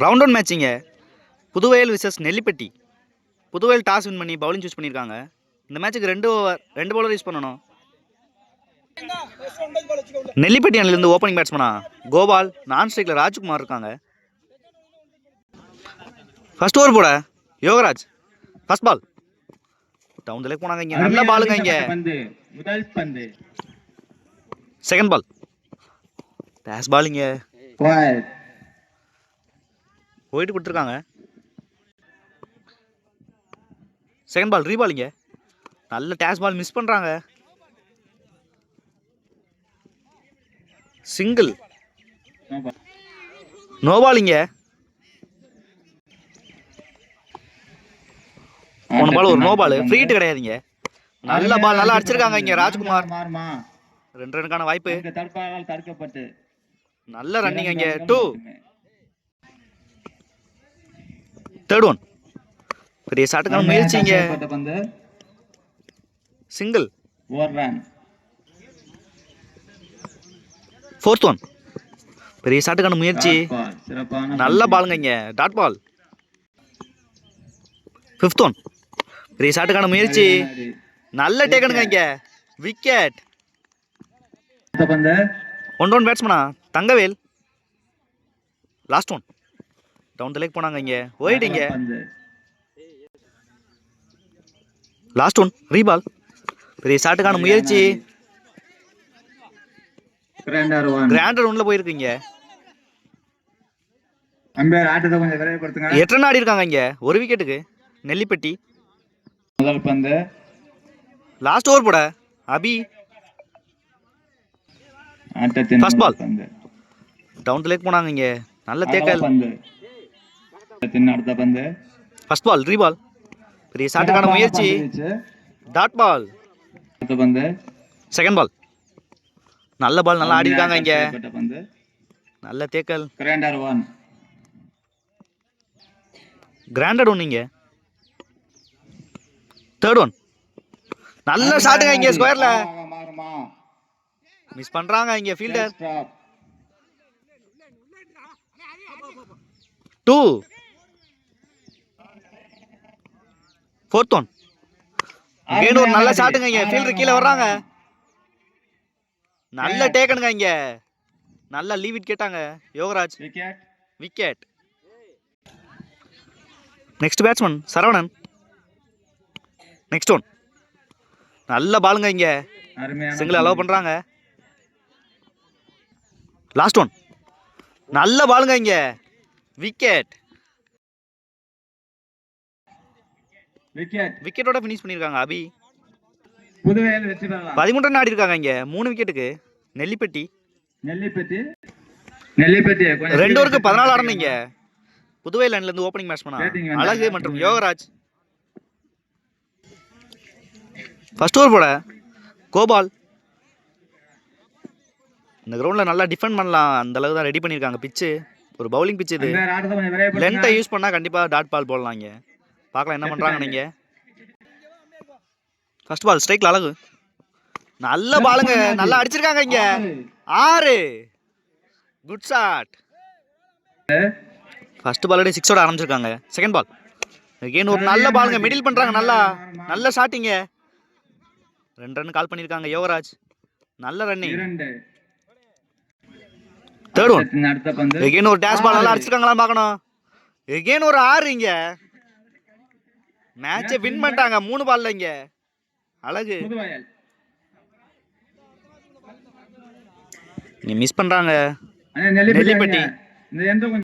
Round one மேட்சிங்க. Puduvayal versus Nellipatti. Puduvayal toss win பண்ணி bowling choose பண்ணியிருக்காங்க. இந்த மேட்சுக்கு 2 ஓவர் 2 பவுலர் யூஸ் பண்ணணும். நெல்லிப்பட்டி அணிலிருந்து ஓப்பனிங் பேட்ஸ்மனா கோபால், நான் ஸ்ட்ரைக்கில் ராஜ்குமார் இருக்காங்க. ஃபர்ஸ்ட் ஓவர் போட Yogaraj. First ball down the leg போனாங்க. இங்கே நல்ல பாலுங்க. இங்கே முதல் பந்து. செகண்ட் பால் டேஸ் பாலிங்க. போயிட்டு கொடுத்துருக்காங்க. செகண்ட் பால் ரீபாலிங்க. நல்ல டேஸ் பால் மிஸ் பண்ணுறாங்க. சிங்கிள். நோ பாலிங்க. போன பால் ஒரு நோ பால். ஃப்ரீ ஹிட் கிடையாதுங்க. நல்ல பால் நல்லா அடிச்சிருக்காங்க இங்கே ராஜ்குமார். 2 ரனுக்கான வாய்ப்பு. நல்ல ரன்னிங் இங்கே. 2. தேர்ட் ஒன் பெரிய ஷாட்டுக்கான முயற்சிங்க. சிங்கிள். ஃபோர்த் ஒன் பெரிய ஷாட்டுக்கான முயற்சி. நல்ல பாலுங்க இங்கே. Dot ball. ஃபிஃப்த் ஒன் பெரிய ஷாட்டுக்கான முயற்சி. நல்ல டேக்கனுங்க இங்கே. விக்கெட். 1 பேட்ஸ்மனா Thangavel. Last one down the leg போனாங்க. இங்கே ஒயிட். Last one ரீபால். பெரிய ஷாட்டுக்கான முயற்சி. கிராண்டர் ஒன்ல போயிருக்கீங்க. 8 ரன் ஆடி இருக்காங்க இங்க. 1 விக்கெட்டுக்கு நெல்லிப்பட்டி. முதல் பந்து. லாஸ்ட் ஓவர் போட Abhi. First ball down the leg போனாங்க. இங்க நல்ல தேக்கல். அடுத்த பந்து. ஃபர்ஸ்ட் பால் ரீபால். பெரிய ஷாட்டுக்கான முயற்சி. Dot ball. அடுத்த பந்து. செகண்ட் பால் நல்ல பால். நல்லா ஆடி இருக்காங்க இங்க. நல்ல தேக்கல். கிராண்டட் ஒன் இங்க. தேர்ட் ஒன் நல்ல ஷாட்டுங்க இங்க. ஸ்கொயர்ல மிஸ் பண்றாங்க இங்க ஃபீல்டர். 2. ஃபோர்த் ஒன் அகைன் ஒரு நல்ல ஷாட்டுங்க இங்க. ஃபீல்டர் கீழே வர்றாங்க. நல்ல டேக்கனுங்க இங்க. நல்ல லீவ் இட் கேட்டாங்க Yogaraj. Wicket. Next batsman Saravanan. Next one நல்ல பாலுங்க இங்க. சிங்கிள் அலோவ் பண்றாங்க. லாஸ்ட் ஒன் நல்ல பாலுங்க இங்க. விக்கெட். விக்கெட்டோட ஃபினிஷ் பண்ணிருக்காங்க அபி. 13 ரன் ஆடி இருக்காங்க இங்க. 3 விக்கெட்டுக்கு நெல்லிப்பட்டி. 2 ஓவருக்கு 14 ஆடணும் இங்க. புதுவயல் அணில இருந்து ஓப்பனிங் பேட்ஸ்மனா அழகு மற்றும் யோகராஜ். ஃபர்ஸ்ட் ஓவர் போட கோபால். இந்த கிரவுண்ட்ல நல்லா டிஃபெண்ட் பண்ணலாம். அந்த அளவுக்கு தான் ரெடி பண்ணியிருக்காங்க. பிச்சு ஒரு பவுலிங் பிச்சு. இது லென்த்தை யூஸ் பண்ணா கண்டிப்பா டாட் பால் போடலாம் இங்க. பார்க்கலாம் என்ன பண்றாங்க நீங்க. ஃபர்ஸ்ட் பால் ஸ்ட்ரைக்ல அழகு. நல்ல பாலுங்க. நல்லா அடிச்சிருக்காங்க இங்க. 6. Good shot. ஃபர்ஸ்ட் பால் 6 ஓட ஆரம்பிச்சிருக்காங்க. செகண்ட் பால் அகைன் ஒரு நல்ல பாலுங்க. மிடில் பண்றாங்க. நல்ல ஷாட்டிங்க. 2 ரன் கால் பண்ணிருக்காங்க யோகராஜ். நல்ல ரன்னிங். தேர்ட் ஒன் அகைன் ஒரு டேஷ் பால். நல்லா அடிச்சிருக்காங்களா பார்க்கணும். அகைன் ஒரு 6 இங்க. மேட்சை வின் பண்ணிட்டாங்க 3 பால்ல இங்க. அழகு மிஸ் பண்றாங்க நெல்லிப்பட்டி.